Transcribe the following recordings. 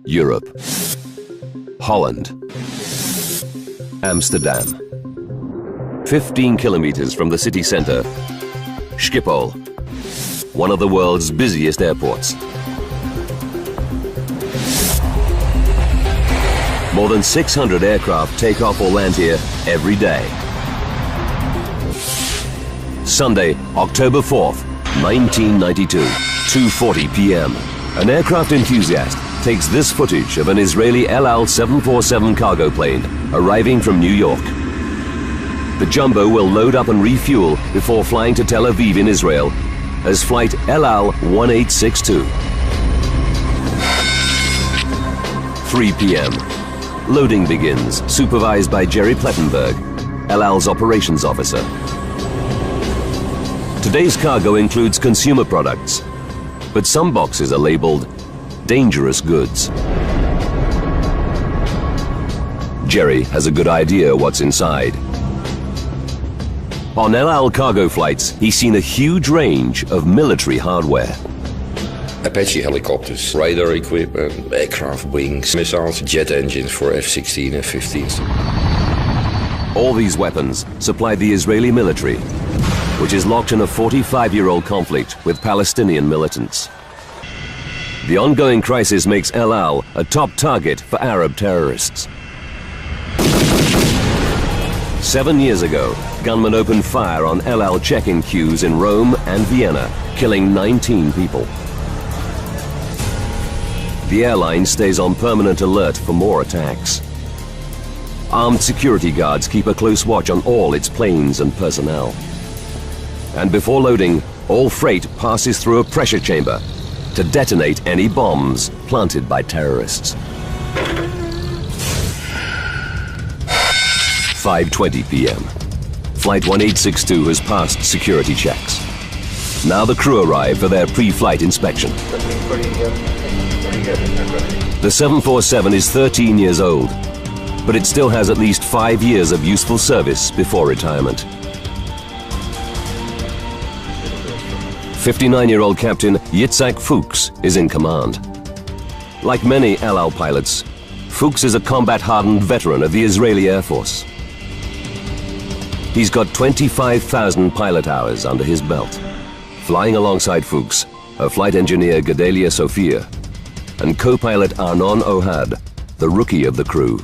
Europe. Holland. Amsterdam. 15 kilometers from the city center, Schiphol, one of the world's busiest airports. More than 600 aircraft take off or land here every day. Sunday, October 4th, 1992, 2:40 p.m. An aircraft enthusiast takes this footage of an Israeli El Al 747 cargo plane arriving from New York. The jumbo will load up and refuel before flying to Tel Aviv in Israel as flight El Al 1862. 3 p.m. Loading begins, supervised by Jerry Plettenberg, El Al's operations officer. Today's cargo includes consumer products, but some boxes are labeled dangerous goods. Jerry has a good idea what's inside. On El Al cargo flights, he's seen a huge range of military hardware. Apache helicopters, radar equipment, aircraft wings, missiles, jet engines for F-16 and F-15s. All these weapons supply the Israeli military, which is locked in a 45-year-old conflict with Palestinian militants. The ongoing crisis makes El Al a top target for Arab terrorists. 7 years ago, gunmen opened fire on El Al check-in queues in Rome and Vienna, killing 19 people. The airline stays on permanent alert for more attacks. Armed security guards keep a close watch on all its planes and personnel. And before loading, all freight passes through a pressure chamber to detonate any bombs planted by terrorists. 5:20 p.m. Flight 1862 has passed security checks. Now the crew arrive for their pre-flight inspection. The 747 is 13 years old, but it still has at least 5 years of useful service before retirement. 59-year-old Captain Yitzhak Fuchs is in command. Like many El Al pilots, Fuchs is a combat-hardened veteran of the Israeli Air Force. He's got 25,000 pilot hours under his belt. Flying alongside Fuchs are flight engineer Gedalia Sophia and co-pilot Arnon Ohad, the rookie of the crew.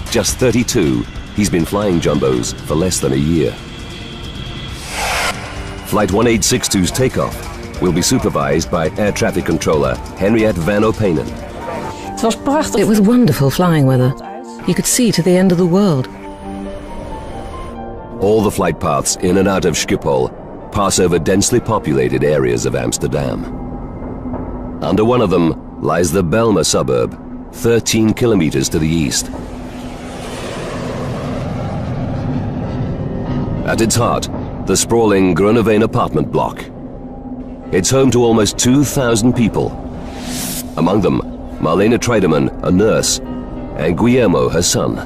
Just 32, he's been flying jumbos for less than a year. Flight 1862's takeoff will be supervised by air traffic controller Henriette van Openen. It was wonderful flying weather. You could see to the end of the world. All the flight paths in and out of Schiphol pass over densely populated areas of Amsterdam. Under one of them lies the Bijler suburb, 13 kilometers to the east. At its heart, the sprawling Groeneveen apartment block. It's home to almost 2,000 people. Among them, Marlene Treidemann, a nurse, and Guillermo, her son.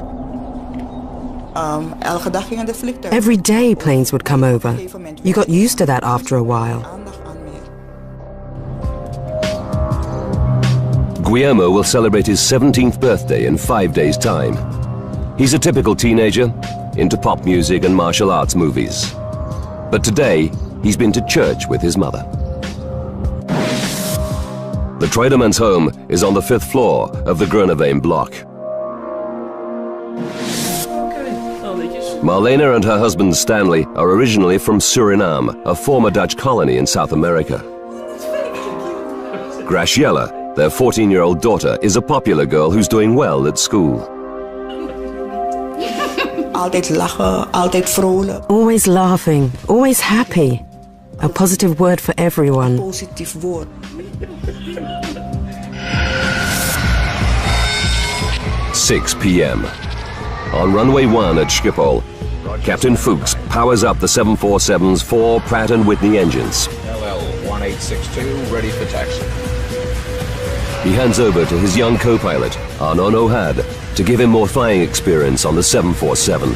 Every day planes would come over. You got used to that after a while. Guillermo will celebrate his 17th birthday in 5 days' time. He's a typical teenager, into pop music and martial arts movies. But today, he's been to church with his mother. The Treidemann's home is on the 5th floor of the Groeneveen block. Marlene and her husband Stanley are originally from Suriname, a former Dutch colony in South America. Graciela, their 14-year-old daughter, is a popular girl who's doing well at school. Always laughing, always happy. A positive word for everyone. 6 p.m. On runway 1 at Schiphol, Captain Fuchs powers up the 747's 4 Pratt & Whitney engines. LL 1862, ready for taxi. He hands over to his young co-pilot, Arnon Ohad, to give him more flying experience on the 747.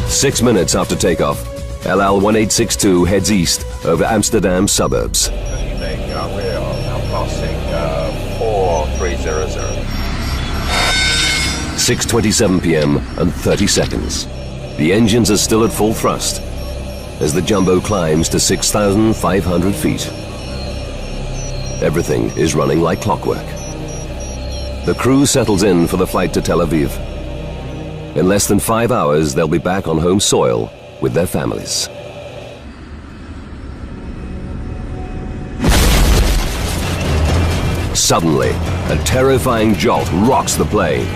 6 minutes after takeoff, El Al 1862 heads east over Amsterdam suburbs. crossing 4300. 6:27 p.m. and 30 seconds. The engines are still at full thrust as the jumbo climbs to 6,500 feet. Everything is running like clockwork. The crew settles in for the flight to Tel Aviv. In less than 5 hours, they'll be back on home soil with their families. Suddenly, a terrifying jolt rocks the plane.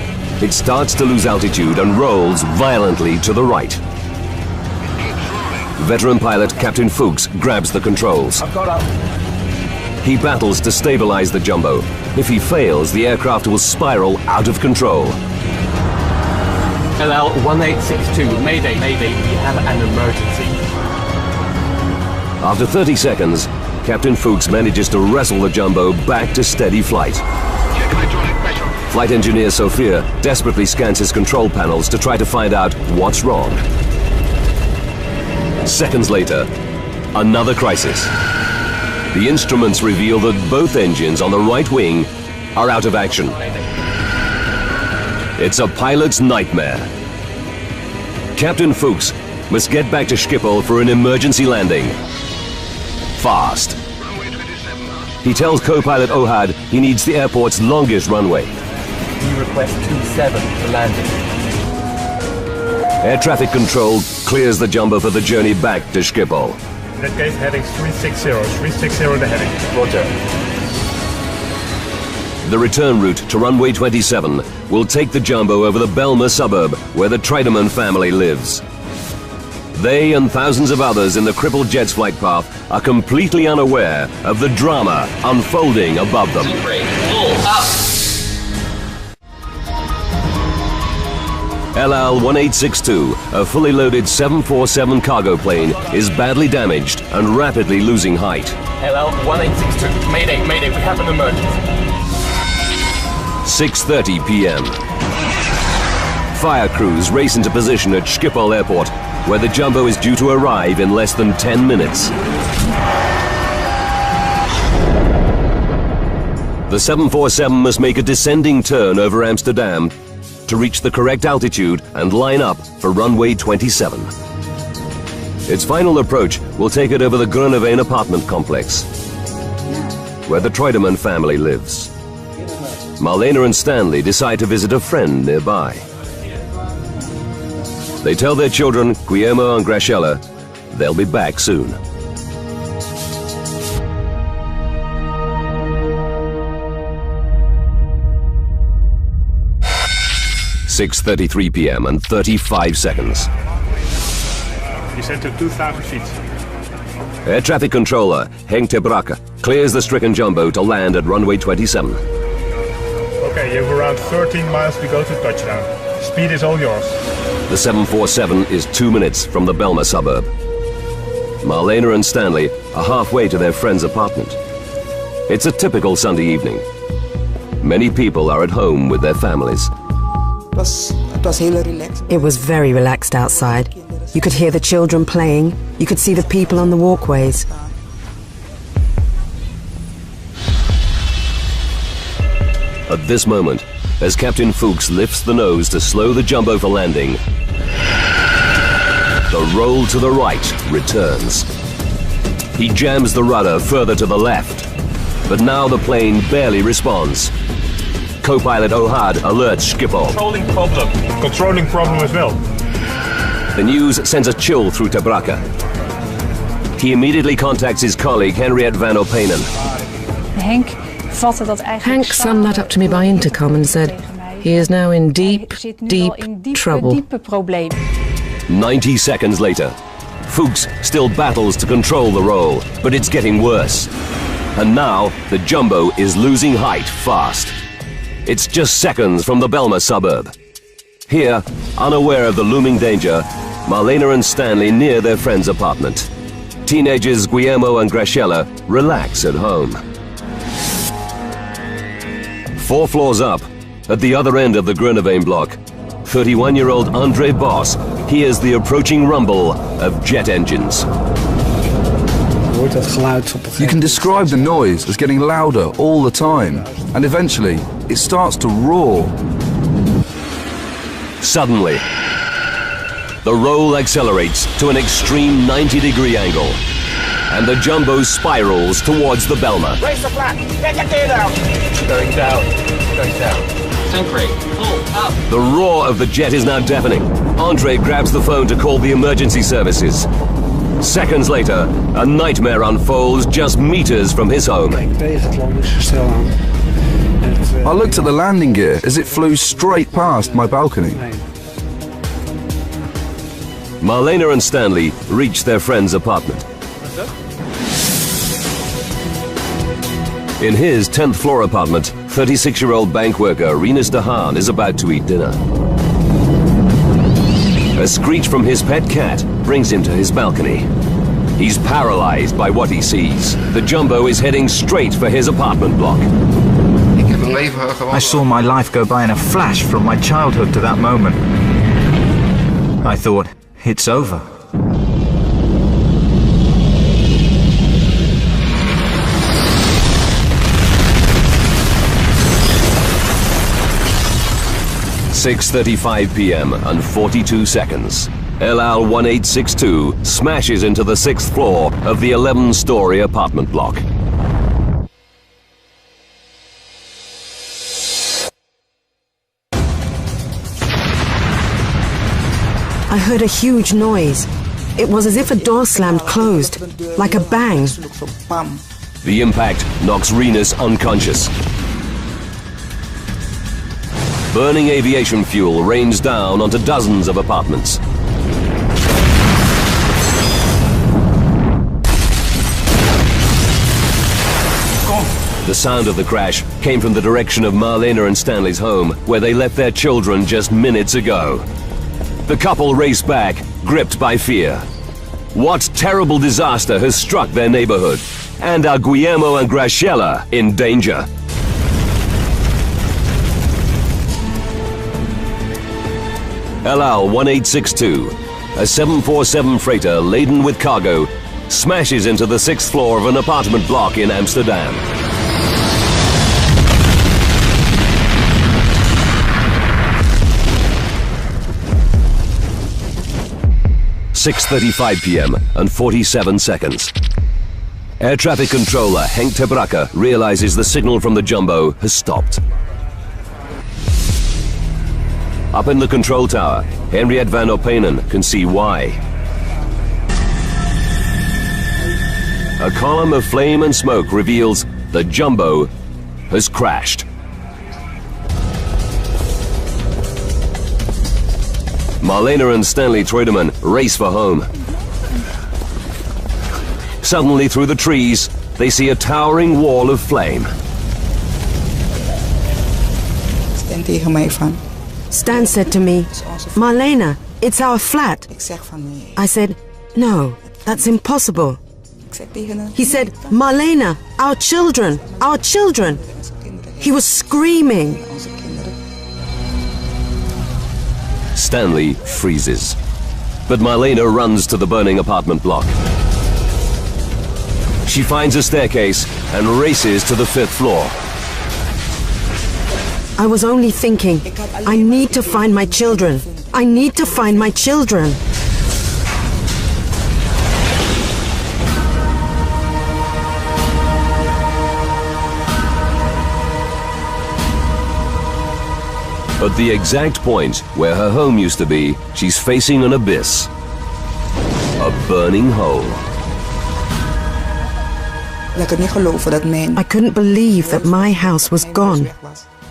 It starts to lose altitude and rolls violently to the right. Veteran pilot Captain Fuchs grabs the controls. He battles to stabilize the jumbo. If he fails, the aircraft will spiral out of control. LL 1862, Mayday, Mayday, we have an emergency. After 30 seconds, Captain Fuchs manages to wrestle the jumbo back to steady flight. Flight engineer Sophia desperately scans his control panels to try to find out what's wrong. Seconds later, another crisis. The instruments reveal that both engines on the right wing are out of action. It's a pilot's nightmare. Captain Fuchs must get back to Schiphol for an emergency landing. Fast. He tells co-pilot Ohad he needs the airport's longest runway. We request 27 for landing. Air traffic control clears the jumbo for the journey back to Schiphol. In that case, heading 360 the heading. Roger. The return route to runway 27 will take the jumbo over the Bijler suburb where the Treidemann family lives. They and thousands of others in the crippled jet's flight path are completely unaware of the drama unfolding above them. LL-1862, a fully loaded 747 cargo plane, is badly damaged and rapidly losing height. LL-1862, Mayday, Mayday, we have an emergency. 6:30 p.m. Fire crews race into position at Schiphol Airport, where the jumbo is due to arrive in less than 10 minutes. The 747 must make a descending turn over Amsterdam to reach the correct altitude and line up for runway 27. Its final approach will take it over the Groeneveen apartment complex, where the Treidemann family lives. Marlena and Stanley decide to visit a friend nearby. They tell their children, Guillermo and Graciela, they'll be back soon. (6:33 p.m. and 35 seconds. Descend to 2,000 feet. Air traffic controller Henk ter Brakke clears the stricken jumbo to land at runway 27. Okay, you have around 13 miles to go to touchdown. Speed is all yours. The 747 is 2 minutes from the Bijler suburb. Marlena and Stanley are halfway to their friend's apartment. It's a typical Sunday evening. Many people are at home with their families. It was very relaxed outside. You could hear the children playing. You could see the people on the walkways. At this moment, as Captain Fuchs lifts the nose to slow the jumbo for landing, the roll to the right returns. He jams the rudder further to the left, but now the plane barely responds. Co-pilot Ohad alerts Schiphol. Controlling problem as well. The news sends a chill through ter Brakke. He immediately contacts his colleague Henriette van Openen. Hank summed that up to me by intercom and said he is now in deep trouble. 90 seconds later, Fuchs still battles to control the roll, but it's getting worse. And now the jumbo is losing height fast. It's just seconds from the Bijler suburb. Here, unaware of the looming danger, Marlena and Stanley near their friend's apartment. Teenagers Guillermo and Graciela relax at home. 4 floors up, at the other end of the Groeneveen block, 31-year-old Andre Bos hears the approaching rumble of jet engines. You can describe the noise as getting louder all the time, and eventually it starts to roar. Suddenly, the roll accelerates to an extreme 90-degree angle, and the jumbo spirals towards the Bijler. Raise the flag. Get your gear down. Going down. Going down. Tankrate. Pull up. The roar of the jet is now deafening. Andre grabs the phone to call the emergency services. Seconds later, a nightmare unfolds just meters from his home. I looked at the landing gear as it flew straight past my balcony. Marlena and Stanley reach their friend's apartment. In his 10th floor apartment, 36-year-old bank worker Rinus de Haan is about to eat dinner. A screech from his pet cat brings him to his balcony. He's paralyzed by what he sees. The jumbo is heading straight for his apartment block. I saw my life go by in a flash from my childhood to that moment. I thought, it's over. .35 p.m. and 42 seconds. El Al 1862 smashes into the 6th floor of the 11-story apartment block. I heard a huge noise. It was as if a door slammed closed, like a bang. The impact knocks Rinus unconscious. Burning aviation fuel rains down onto dozens of apartments. The sound of the crash came from the direction of Marlena and Stanley's home, where they left their children just minutes ago. The couple race back, gripped by fear. What terrible disaster has struck their neighborhood? And are Guillermo and Graciela in danger? El Al 1862, a 747 freighter laden with cargo, smashes into the 6th floor of an apartment block in Amsterdam. .35 p.m. and 47 seconds. Air traffic controller Henk ter Brakke realizes the signal from the jumbo has stopped. Up in the control tower, Henriette van Openen can see why. A column of flame and smoke reveals the jumbo has crashed. Marlena and Stanley Treudemann race for home. Suddenly, through the trees, they see a towering wall of flame. Stan said to me, Marlena, it's our flat. I said, no, that's impossible. He said, Marlena, our children, our children. He was screaming. Stanley freezes, but Marlena runs to the burning apartment block. She finds a staircase and races to the 5th floor. I was only thinking, I need to find my children. I need to find my children. At the exact point where her home used to be, she's facing an abyss. A burning hole. I couldn't believe that my house was gone.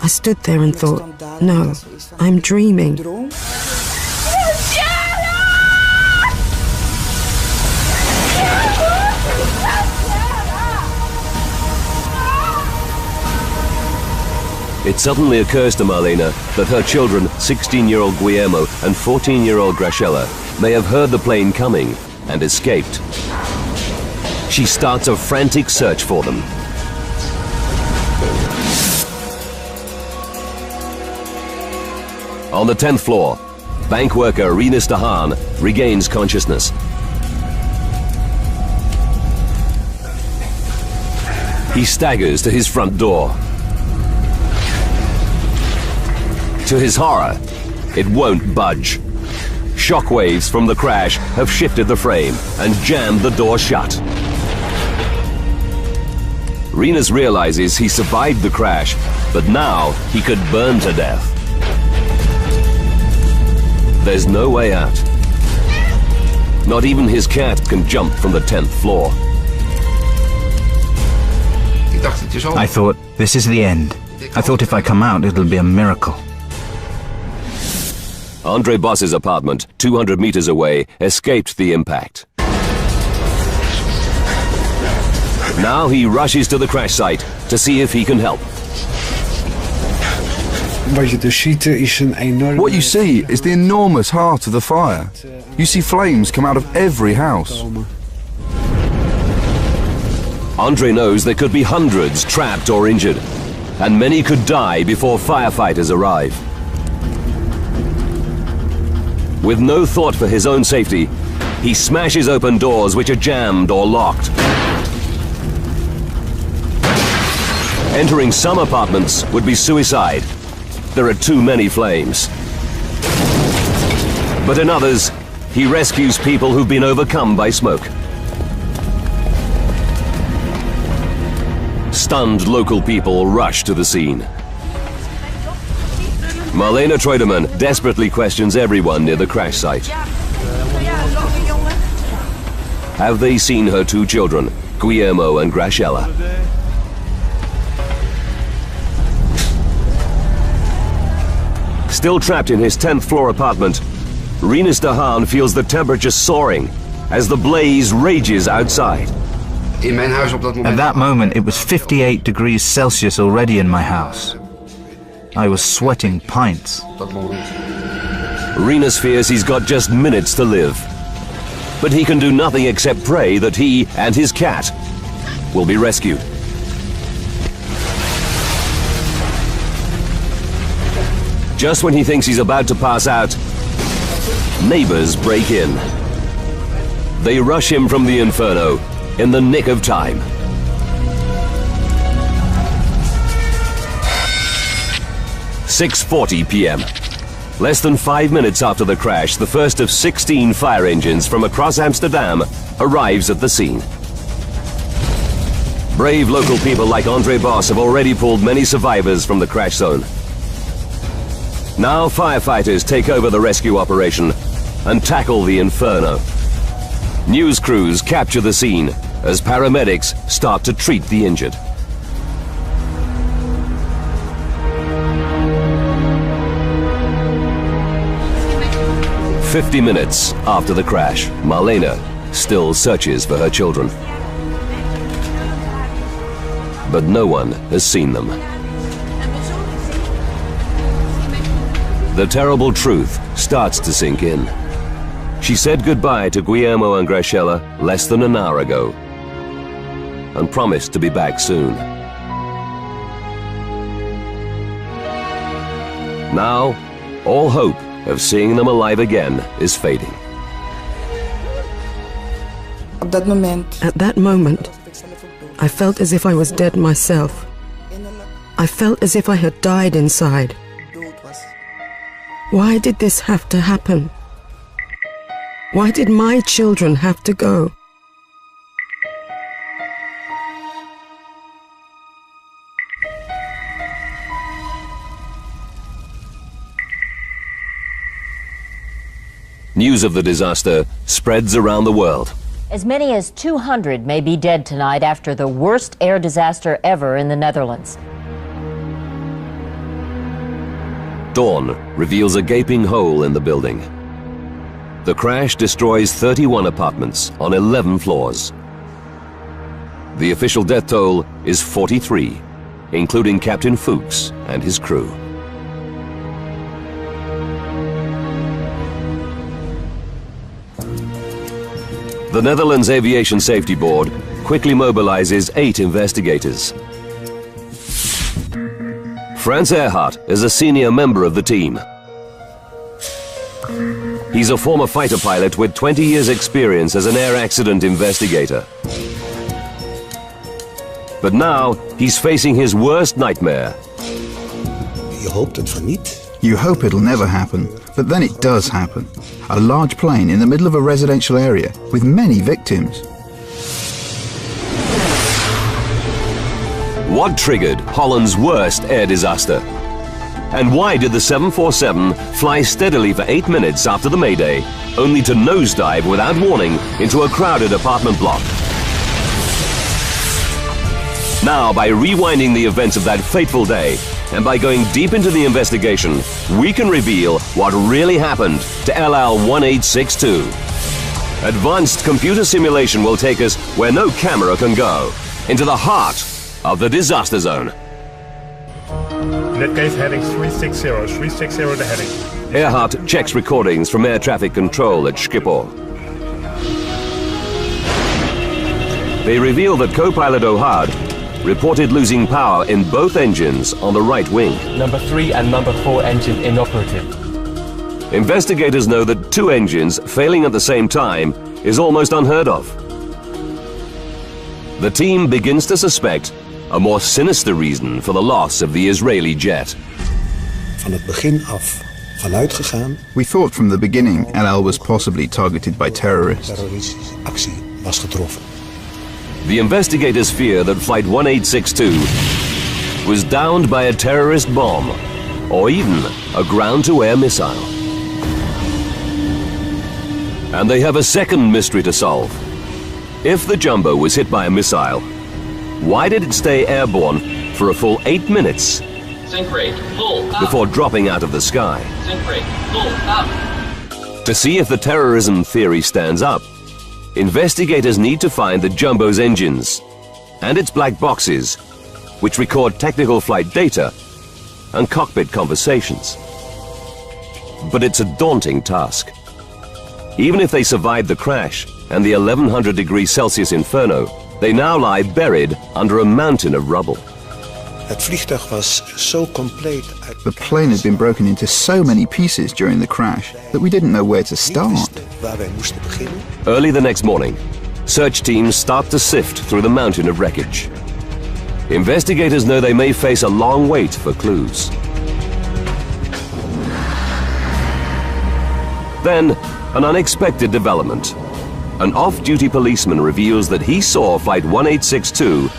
I stood there and thought, no, I'm dreaming. It suddenly occurs to Marlena that her children, 16-year-old Guillermo and 14-year-old Graciela, may have heard the plane coming and escaped. She starts a frantic search for them. On the 10th floor, bank worker Rinus de Haan regains consciousness. He staggers to his front door. To his horror, it won't budge. Shockwaves from the crash have shifted the frame and jammed the door shut. Rinus realizes he survived the crash, but now he could burn to death. There's no way out. Not even his cat can jump from the 10th floor. I thought, this is the end. I thought if I come out, it'll be a miracle. Andre Boss's apartment, 200 meters away, escaped the impact. Now he rushes to the crash site to see if he can help. What you see is the enormous heart of the fire. You see flames come out of every house. Andre knows there could be hundreds trapped or injured, and many could die before firefighters arrive. With no thought for his own safety, he smashes open doors which are jammed or locked. Entering some apartments would be suicide. There are too many flames. But in others, he rescues people who've been overcome by smoke. Stunned local people rush to the scene. Marlene Treudemann desperately questions everyone near the crash site. Have they seen her two children, Guillermo and Graciela? Still trapped in his 10th floor apartment, Rinus de Haan feels the temperature soaring as the blaze rages outside. At that moment, it was 58 degrees Celsius already in my house. I was sweating pints. Rinus fears he's got just minutes to live. But he can do nothing except pray that he and his cat will be rescued. Just when he thinks he's about to pass out, neighbors break in. They rush him from the inferno in the nick of time. "6:40 p.m. Less than 5 minutes after the crash, the first of 16 fire engines from across Amsterdam arrives at the scene. Brave local people like Andre Boss have already pulled many survivors from the crash zone. Now firefighters take over the rescue operation and tackle the inferno. News crews capture the scene as paramedics start to treat the injured. "50 minutes after the crash, Marlene still searches for her children. But no one has seen them. The terrible truth starts to sink in. She said goodbye to Guillermo and Graciela less than an hour ago and promised to be back soon. Now, all hope of seeing them alive again is fading. At that moment, I felt as if I was dead myself. I felt as if I had died inside. Why did this have to happen? Why did my children have to go? News of the disaster spreads around the world. As many as 200 may be dead tonight after the worst air disaster ever in the Netherlands. Dawn reveals a gaping hole in the building. The crash destroys 31 apartments on 11 floors. The official death toll is 43, including Captain Fuchs and his crew. The Netherlands Aviation Safety Board quickly mobilizes 8 investigators. Frans Earhart is a senior member of the team. He's a former fighter pilot with 20 years' experience as an air accident investigator. But now he's facing his worst nightmare. You hope it'll never happen, but then it does happen. A large plane in the middle of a residential area with many victims. What triggered Holland's worst air disaster? And why did the 747 fly steadily for 8 minutes after the Mayday, only to nosedive without warning into a crowded apartment block? Now, by rewinding the events of that fateful day, and by going deep into the investigation, we can reveal what really happened to LL-1862. Advanced computer simulation will take us where no camera can go, into the heart of the disaster zone. In that case, heading 360, 360 the heading. Earhart checks recordings from air traffic control at Schiphol. They reveal that co-pilot O'Hard reported losing power in both engines on the right wing. Number 3 and number 4 engine inoperative. Investigators know that 2 engines failing at the same time is almost unheard of. The team begins to suspect a more sinister reason for the loss of the Israeli jet. We thought from the beginning LL was possibly targeted by terrorists. The investigators fear that Flight 1862 was downed by a terrorist bomb or even a ground-to-air missile. And they have a second mystery to solve. If the Jumbo was hit by a missile, why did it stay airborne for a full 8 minutes before dropping out of the sky? To see if the terrorism theory stands up, investigators need to find the Jumbo's engines and its black boxes, which record technical flight data and cockpit conversations. But it's a daunting task. Even if they survived the crash and the 1100 degrees Celsius inferno, they now lie buried under a mountain of rubble. The plane had been broken into so many pieces during the crash that we didn't know where to start. Early the next morning, search teams start to sift through the mountain of wreckage. Investigators know they may face a long wait for clues. Then, an unexpected development. An off-duty policeman reveals that he saw Flight 1862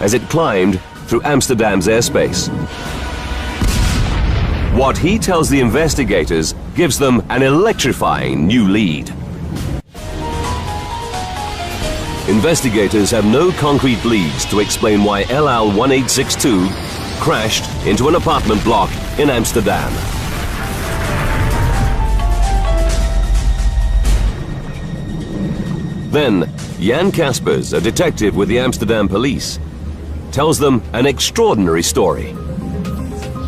as it climbed through Amsterdam's airspace. What he tells the investigators gives them an electrifying new lead. Investigators have no concrete leads to explain why LL-1862 crashed into an apartment block in Amsterdam. Then, Jan Kaspers, a detective with the Amsterdam police, tells them an extraordinary story.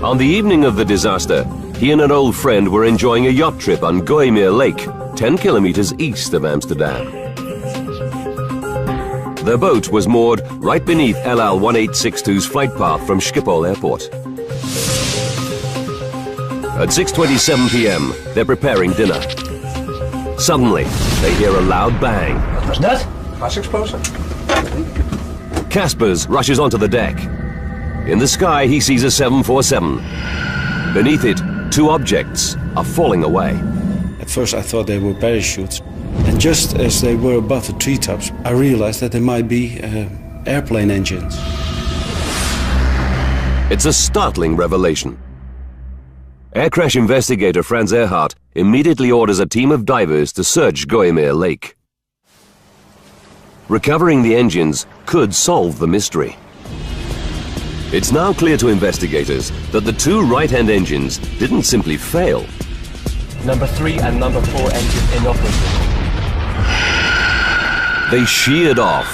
On the evening of the disaster, he and an old friend were enjoying a yacht trip on Gooimeer Lake, 10 kilometers east of Amsterdam. Their boat was moored right beneath LL-1862's flight path from Schiphol Airport. At 6:27 p.m., they're preparing dinner. Suddenly, they hear a loud bang. Wat was dat? Gasexplosie. Kaspers rushes onto the deck. In the sky, he sees a 747. Beneath it, 2 objects are falling away. At first I thought they were parachutes. And just as they were above the treetops, I realized that they might be airplane engines. It's a startling revelation. Air crash investigator Frans Earhart immediately orders a team of divers to search Gooimeer Lake. Recovering the engines could solve the mystery. It's now clear to investigators that the 2 right-hand engines didn't simply fail. Number 3 and number 4 engine inoperative. They sheared off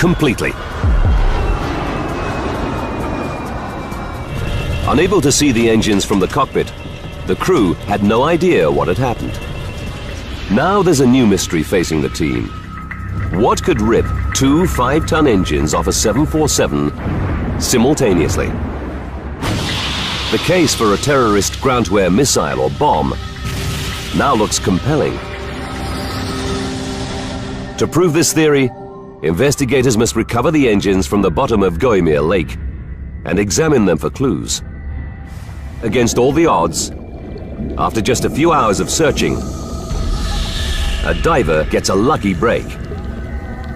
completely. Unable to see the engines from the cockpit, the crew had no idea what had happened. Now there's a new mystery facing the team. What could rip 2 5-ton engines off a 747 simultaneously? The case for a terrorist ground-to-air missile or bomb now looks compelling. To prove this theory, investigators must recover the engines from the bottom of Gooimeer Lake and examine them for clues. Against all the odds, after just a few hours of searching, a diver gets a lucky break.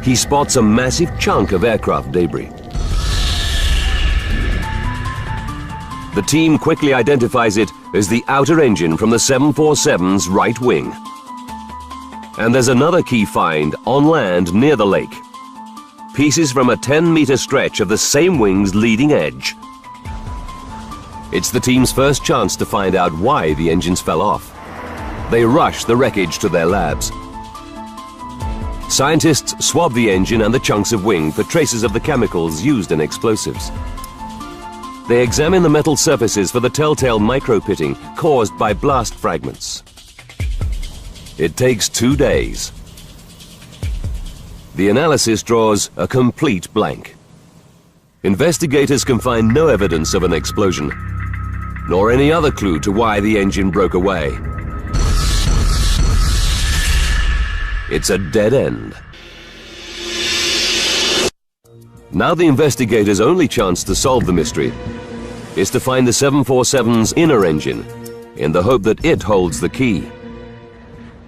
He spots a massive chunk of aircraft debris. The team quickly identifies it as the outer engine from the 747's right wing. And there's another key find on land near the lake. Pieces from a 10-meter stretch of the same wing's leading edge. It's the team's first chance to find out why the engines fell off. They rush the wreckage to their labs. Scientists swab the engine and the chunks of wing for traces of the chemicals used in explosives. They examine the metal surfaces for the telltale micro-pitting caused by blast fragments. It takes 2 days. The analysis draws a complete blank. Investigators can find no evidence of an explosion, nor any other clue to why the engine broke away. It's a dead end. Now the investigators' only chance to solve the mystery is to find the 747's inner engine, in the hope that it holds the key,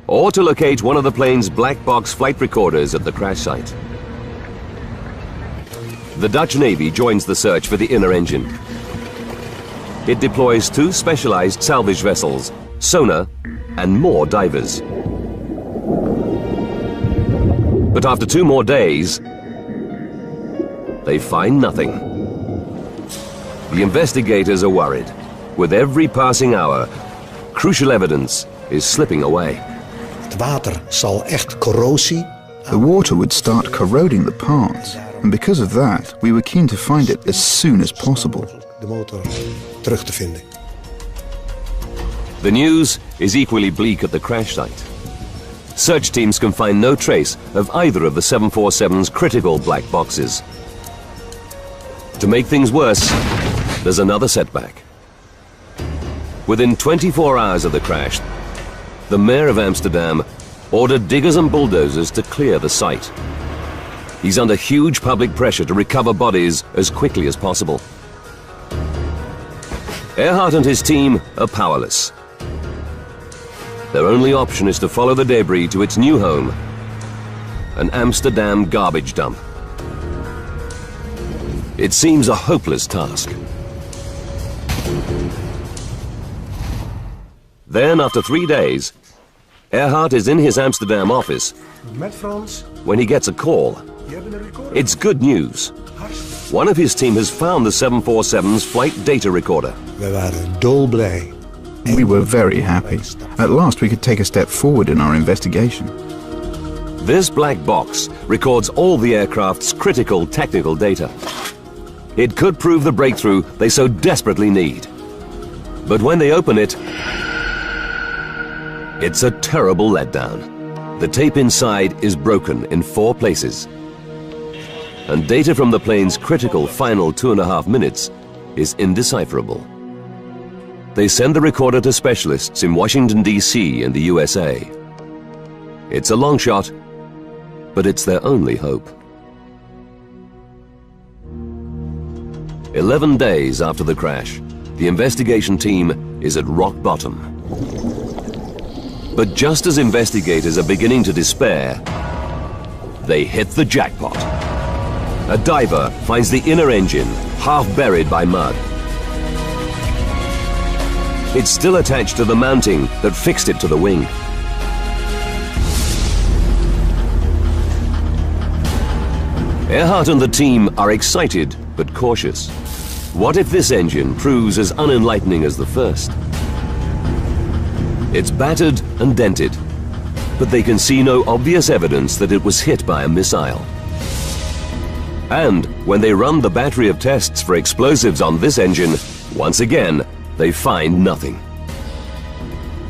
or to locate one of the plane's black box flight recorders at the crash site. The Dutch Navy joins the search for the inner engine. It deploys 2 specialized salvage vessels, sonar, and more divers. But after 2 more days, they find nothing. The investigators are worried. With every passing hour, crucial evidence is slipping away. The water would start corroding the parts, and because of that, we were keen to find it as soon as possible. The news is equally bleak at the crash site. Search teams can find no trace of either of the 747's critical black boxes. To make things worse, there's another setback. Within 24 hours of the crash, the mayor of Amsterdam ordered diggers and bulldozers to clear the site. He's under huge public pressure to recover bodies as quickly as possible. Earhart and his team are powerless. Their only option is to follow the debris to its new home, an Amsterdam garbage dump. It seems a hopeless task. Then, after 3 days, Earhart is in his Amsterdam office when he gets a call. It's good news. One of his team has found the 747's flight data recorder. We were very happy. At last we could take a step forward in our investigation. This black box records all the aircraft's critical technical data. It could prove the breakthrough they so desperately need. But when they open it, it's a terrible letdown. The tape inside is broken in 4 places. And data from the plane's critical final 2.5 minutes is indecipherable. They send the recorder to specialists in Washington, D.C. and the USA. It's a long shot, but it's their only hope. 11 days after the crash, the investigation team is at rock bottom. But just as investigators are beginning to despair, they hit the jackpot. A diver finds the inner engine, half buried by mud. It's still attached to the mounting that fixed it to the wing. Earhart and the team are excited but cautious. What if this engine proves as unenlightening as the first? It's battered and dented, but they can see no obvious evidence that it was hit by a missile. And when they run the battery of tests for explosives on this engine, once again, they find nothing.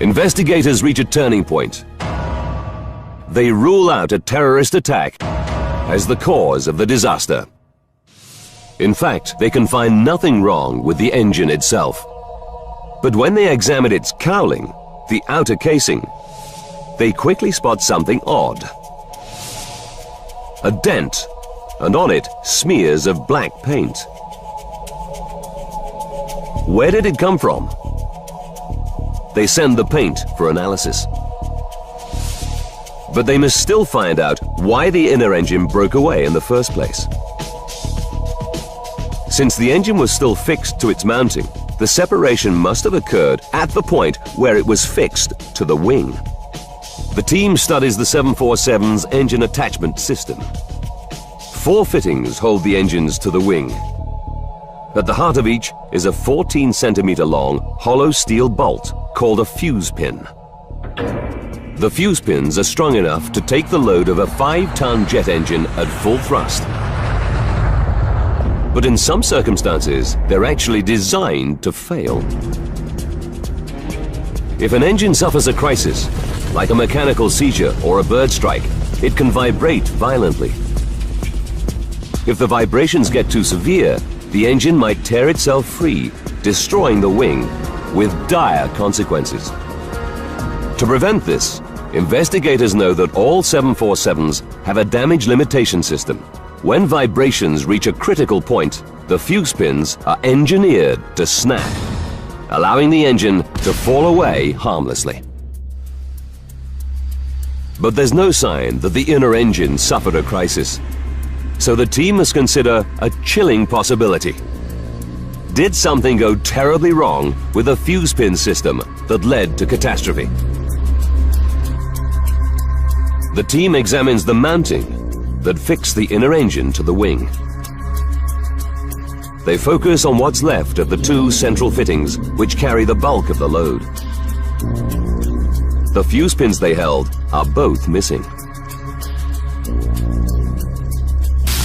Investigators reach a turning point. They rule out a terrorist attack as the cause of the disaster. In fact, they can find nothing wrong with the engine itself. But when they examine its cowling, the outer casing, they quickly spot something odd. a dent, and on it smears of black paint. Where did it come from? They send the paint for analysis. But they must still find out why the inner engine broke away in the first place. Since the engine was still fixed to its mounting, the separation must have occurred at the point where it was fixed to the wing. The team studies the 747's engine attachment system. 4 fittings hold the engines to the wing. At the heart of each is a 14 centimeter long hollow steel bolt called a fuse pin. The fuse pins are strong enough to take the load of a 5-ton jet engine at full thrust. But in some circumstances, they're actually designed to fail. If an engine suffers a crisis, like a mechanical seizure or a bird strike, it can vibrate violently. If the vibrations get too severe, the engine might tear itself free, destroying the wing with dire consequences. To prevent this, investigators know that all 747s have a damage limitation system. When vibrations reach a critical point, the fuse pins are engineered to snap, allowing the engine to fall away harmlessly. But there's no sign that the inner engine suffered a crisis. So the team must consider a chilling possibility. Did something go terribly wrong with the fuse pin system that led to catastrophe? The team examines the mounting that fixed the inner engine to the wing. They focus on what's left of the 2 central fittings which carry the bulk of the load. The fuse pins they held are both missing.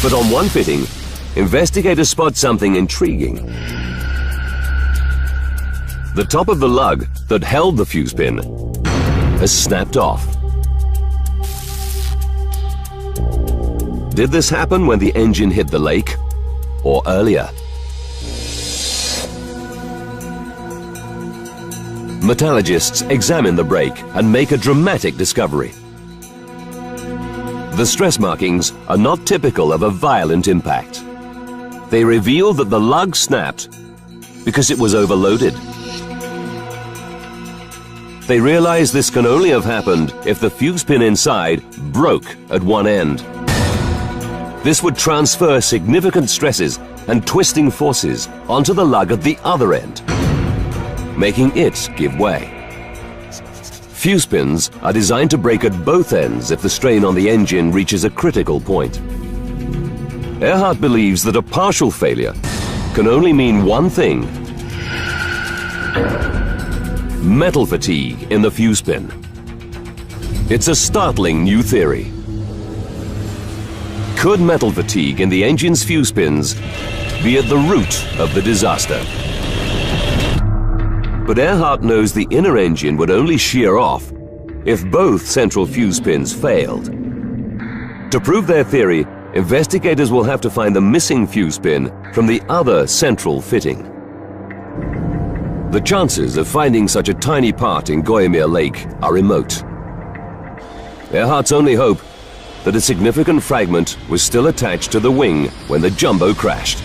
But on one fitting, investigators spot something intriguing. The top of the lug that held the fuse pin has snapped off. Did this happen when the engine hit the lake, or earlier? Metallurgists examine the break and make a dramatic discovery. The stress markings are not typical of a violent impact. They reveal that the lug snapped because it was overloaded. They realize this can only have happened if the fuse pin inside broke at one end. This would transfer significant stresses and twisting forces onto the lug at the other end, making it give way. Fuse pins are designed to break at both ends if the strain on the engine reaches a critical point. Earhart believes that a partial failure can only mean one thing: metal fatigue in the fuse pin. It's a startling new theory. Could metal fatigue in the engine's fuse pins be at the root of the disaster? But Earhart knows the inner engine would only shear off if both central fuse pins failed. To prove their theory, investigators will have to find the missing fuse pin from the other central fitting. The chances of finding such a tiny part in Gooimeer Lake are remote. Earhart's only hope that a significant fragment was still attached to the wing when the jumbo crashed.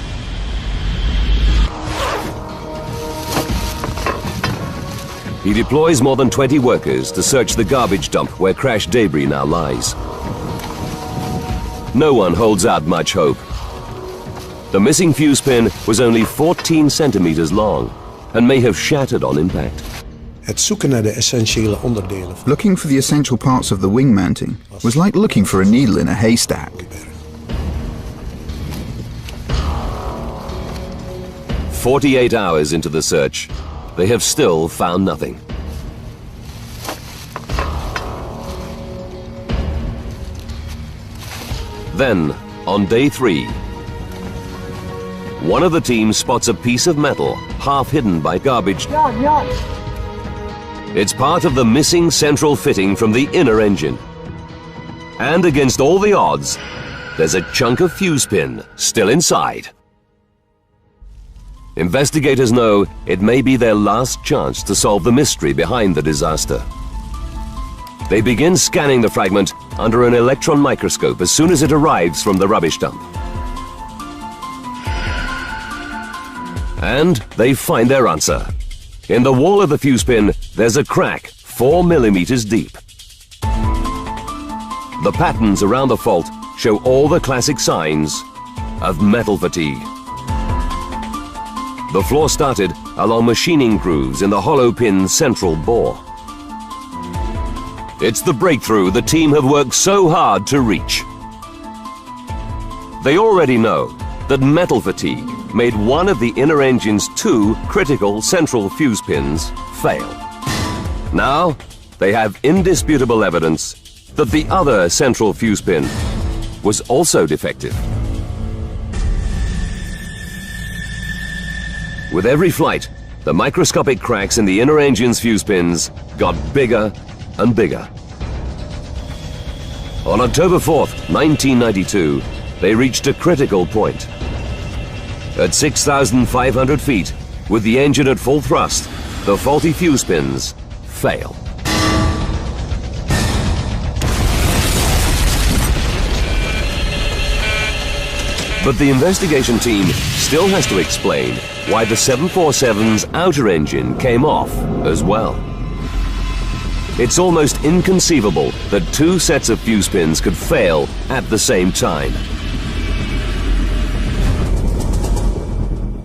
He deploys more than 20 workers to search the garbage dump where crash debris now lies. No one holds out much hope. The missing fuse pin was only 14 centimeters long and may have shattered on impact. Looking for the essential parts of the wing mounting was like looking for a needle in a haystack. "48 hours into the search, they have still found nothing. Then, on day 3, one of the team spots a piece of metal half hidden by garbage. It's part of the missing central fitting from the inner engine. And against all the odds, there's a chunk of fuse pin still inside. Investigators know it may be their last chance to solve the mystery behind the disaster. They begin scanning the fragment under an electron microscope as soon as it arrives from the rubbish dump. And they find their answer. In the wall of the fuse pin, there's a crack 4 millimeters deep. The patterns around the fault show all the classic signs of metal fatigue. The flaw started along machining grooves in the hollow pin's central bore. It's the breakthrough the team have worked so hard to reach. They already know that metal fatigue made one of the inner engine's 2 critical central fuse pins fail. Now, they have indisputable evidence that the other central fuse pin was also defective. With every flight, the microscopic cracks in the inner engine's fuse pins got bigger and bigger. On October 4th, 1992, they reached a critical point. At 6,500 feet, with the engine at full thrust, the faulty fuse pins fail. But the investigation team still has to explain why the 747's outer engine came off as well. It's almost inconceivable that 2 sets of fuse pins could fail at the same time.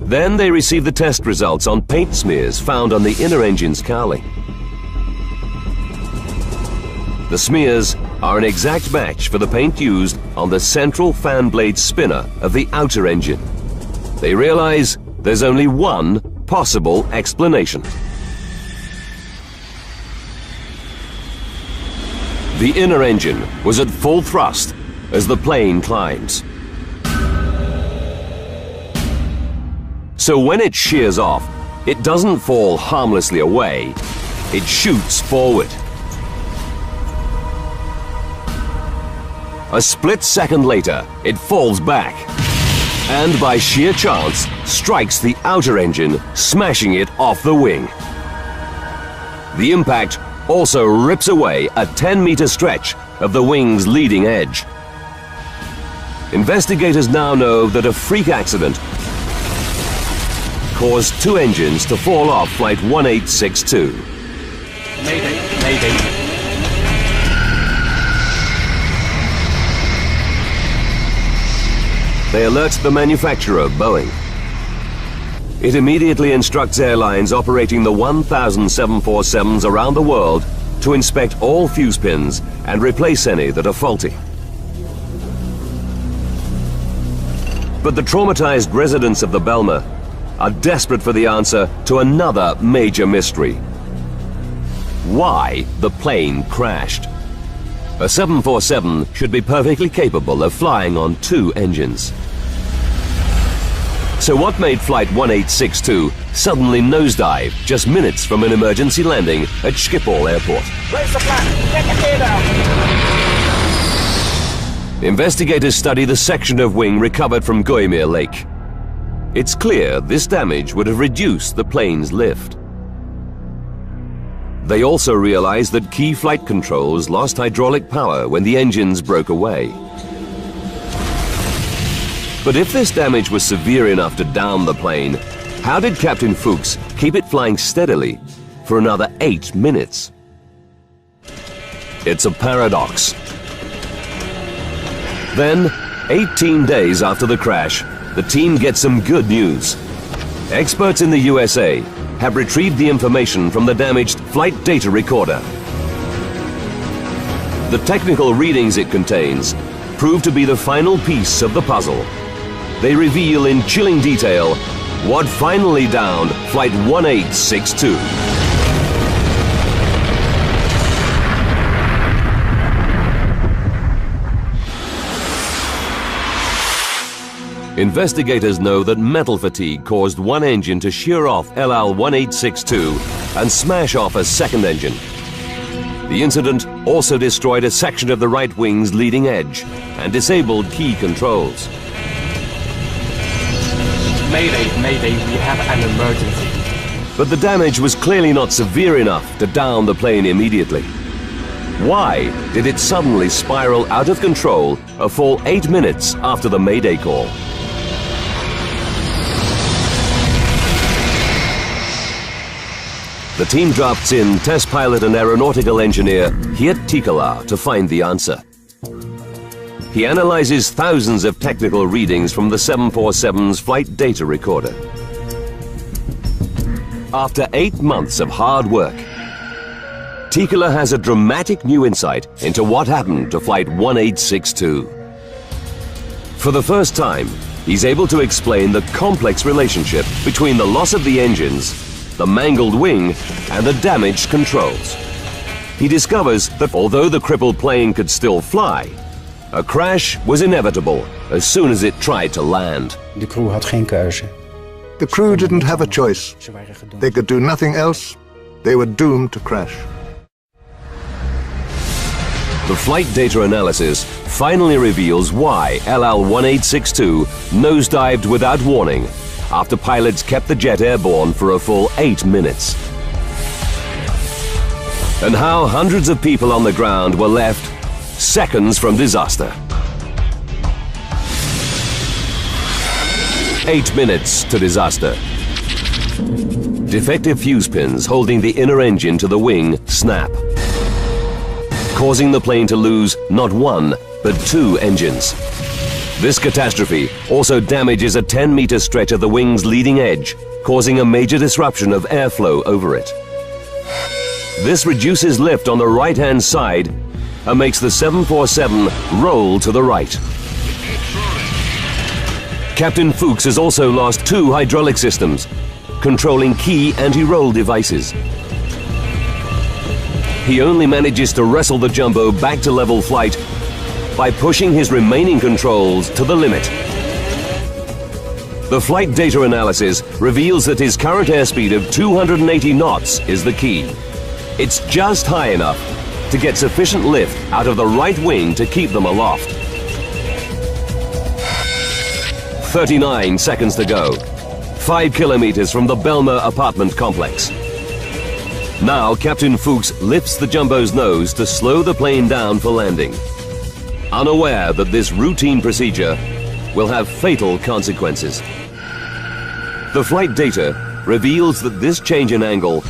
Then they receive the test results on paint smears found on the inner engine's cowling. The smears are an exact match for the paint used on the central fan blade spinner of the outer engine. They realize there's only one possible explanation. The inner engine was at full thrust as the plane climbs. So when it shears off, it doesn't fall harmlessly away, it shoots forward. A split second later, it falls back, and by sheer chance, strikes the outer engine, smashing it off the wing. The impact also rips away a 10-meter stretch of the wing's leading edge. Investigators now know that a freak accident caused 2 engines to fall off Flight 1862. Mayday, mayday. They alert the manufacturer, Boeing. It immediately instructs airlines operating the 1,000 747s around the world to inspect all fuse pins and replace any that are faulty. But the traumatized residents of the Bijler are desperate for the answer to another major mystery. Why the plane crashed? A 747 should be perfectly capable of flying on 2 engines. So what made Flight 1862 suddenly nosedive just minutes from an emergency landing at Schiphol Airport? Raise the flag! Get the gear down! Investigators study the section of wing recovered from Gooimeer Lake. It's clear this damage would have reduced the plane's lift. They also realize that key flight controls lost hydraulic power when the engines broke away. But if this damage was severe enough to down the plane, how did Captain Fuchs keep it flying steadily for another 8 minutes? It's a paradox. Then, 18 days after the crash, the team gets some good news. Experts in the USA have retrieved the information from the damaged flight data recorder. The technical readings it contains prove to be the final piece of the puzzle. They reveal in chilling detail what finally downed Flight 1862. Investigators know that metal fatigue caused one engine to shear off LL 1862 and smash off a second engine. The incident also destroyed a section of the right wing's leading edge and disabled key controls. Mayday, mayday, we have an emergency. But the damage was clearly not severe enough to down the plane immediately. Why did it suddenly spiral out of control a full 8 minutes after the Mayday call? The team drafts in test pilot and aeronautical engineer Geert Tikelaar to find the answer. He analyzes thousands of technical readings from the 747's flight data recorder. After 8 months of hard work, Tikelaar has a dramatic new insight into what happened to Flight 1862. For the first time, he's able to explain the complex relationship between the loss of the engines, the mangled wing, and the damaged controls. He discovers that although the crippled plane could still fly, a crash was inevitable as soon as it tried to land. De crew had geen keuze. The crew didn't have a choice. They could do nothing else. They were doomed to crash. The flight data analysis finally reveals why LL-1862 nosedived without warning after pilots kept the jet airborne for a full 8 minutes. And how hundreds of people on the ground were left seconds from disaster. 8 minutes to disaster. Defective fuse pins holding the inner engine to the wing snap, causing the plane to lose not one, but 2 engines. This catastrophe also damages a 10-meter stretch of the wing's leading edge, causing a major disruption of airflow over it. This reduces lift on the right-hand side and makes the 747 roll to the right. Captain Fuchs has also lost 2 hydraulic systems, controlling key anti-roll devices. He only manages to wrestle the jumbo back to level flight by pushing his remaining controls to the limit. The flight data analysis reveals that his current airspeed of 280 knots is the key. It's just high enough to get sufficient lift out of the right wing to keep them aloft. 39 seconds to go. 5 kilometers from the Bijler apartment complex. Now Captain Fuchs lifts the jumbo's nose to slow the plane down for landing, unaware that this routine procedure will have fatal consequences. The flight data reveals that this change in angle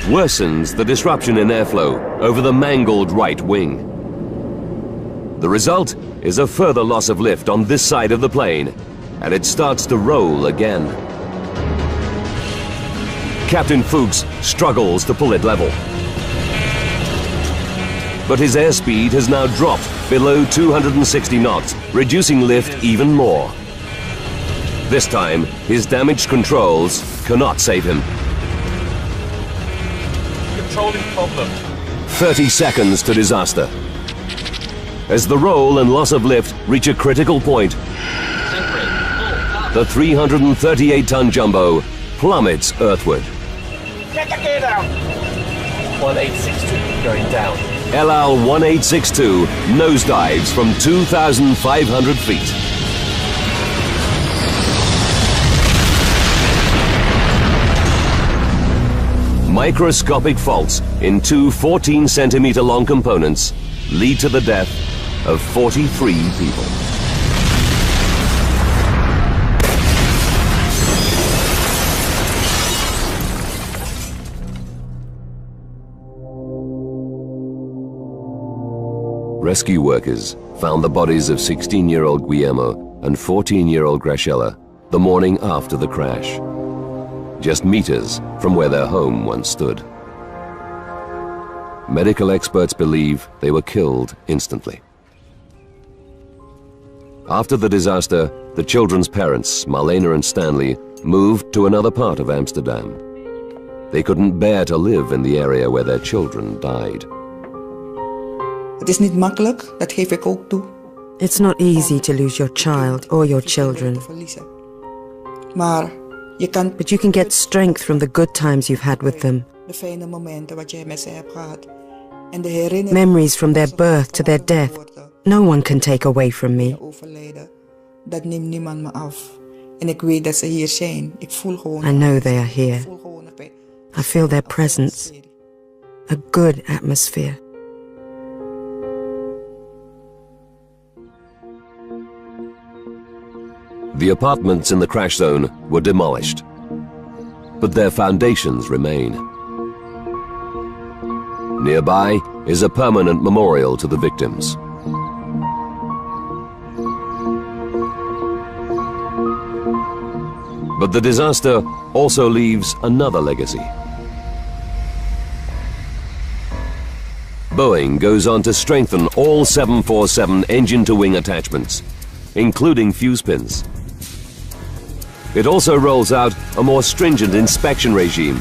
worsens the disruption in airflow over the mangled right wing. The result is a further loss of lift on this side of the plane, and it starts to roll again. Captain Fuchs struggles to pull it level. But his airspeed has now dropped below 260 knots, reducing lift even more. This time, his damaged controls cannot save him. Controlling problem. 30 seconds to disaster. As the roll and loss of lift reach a critical point, the 338-ton jumbo plummets earthward. Get the gear down. 1862 going down. LL-1862 nosedives from 2,500 feet. Microscopic faults in 2 14-centimeter long components lead to the death of 43 people. Rescue workers found the bodies of 16-year-old Guillermo and 14-year-old Graciela the morning after the crash, just meters from where their home once stood. Medical experts believe they were killed instantly. After the disaster, the children's parents, Marlena and Stanley, moved to another part of Amsterdam. They couldn't bear to live in the area where their children died. Het is niet makkelijk, dat geef ik ook toe. It's not easy to lose your child or your children. Maar je kan... But you can get strength from the good times you've had with them. De fijne momenten wat je met ze hebt gehad. En de herinneringen... Memories from their birth to their death. No one can take away from me. Dat neemt niemand me af. En ik weet dat ze hier zijn. Ik voel gewoon... I know they are here. I feel their presence. A good atmosphere. The apartments in the crash zone were demolished, but their foundations remain. Nearby is a permanent memorial to the victims. But the disaster also leaves another legacy. Boeing goes on to strengthen all 747 engine-to-wing attachments, including fuse pins. It also rolls out a more stringent inspection regime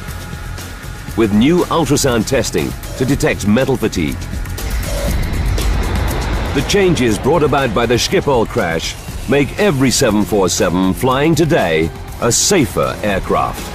with new ultrasound testing to detect metal fatigue. The changes brought about by the Schiphol crash make every 747 flying today a safer aircraft.